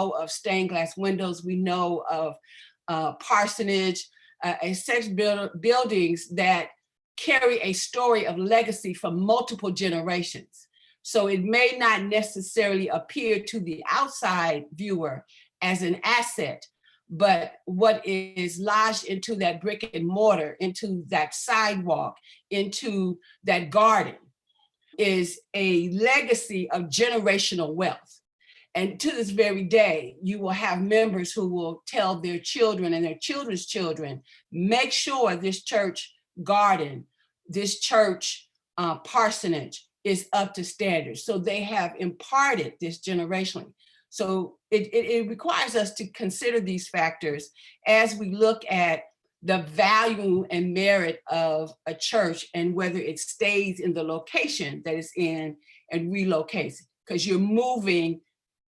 know of stained glass windows. We know of parsonage, such buildings that carry a story of legacy for multiple generations. So it may not necessarily appear to the outside viewer as an asset, but what is lodged into that brick and mortar, into that sidewalk, into that garden, is a legacy of generational wealth. And to this very day, you will have members who will tell their children and their children's children, make sure this church garden, this church parsonage is up to standards. So they have imparted this generationally. So it requires us to consider these factors as we look at the value and merit of a church and whether it stays in the location that it's in and relocates, because you're moving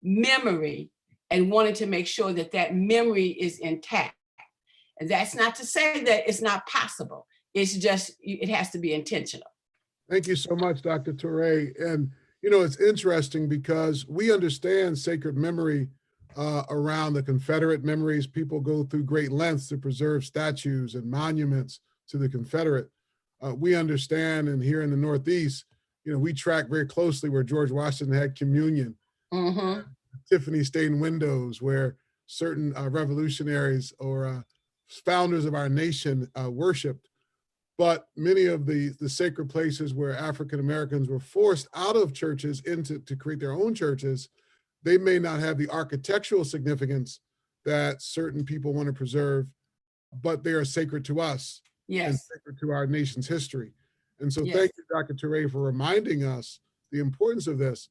memory and wanting to make sure that that memory is intact. And that's not to say that it's not possible. It's just, it has to be intentional. Thank you so much, Dr. Toure. And, you know, it's interesting because we understand sacred memory around the Confederate memories. People go through great lengths to preserve statues and monuments to the Confederate. We understand, and here in the Northeast, you know, we track very closely where George Washington had communion, Tiffany stained windows where certain revolutionaries or founders of our nation worshiped. But many of the sacred places where African Americans were forced out of churches to create their own churches, they may not have the architectural significance that certain people want to preserve, but they are sacred to us and sacred to our nation's history. And so thank you, Dr. Toure, for reminding us the importance of this.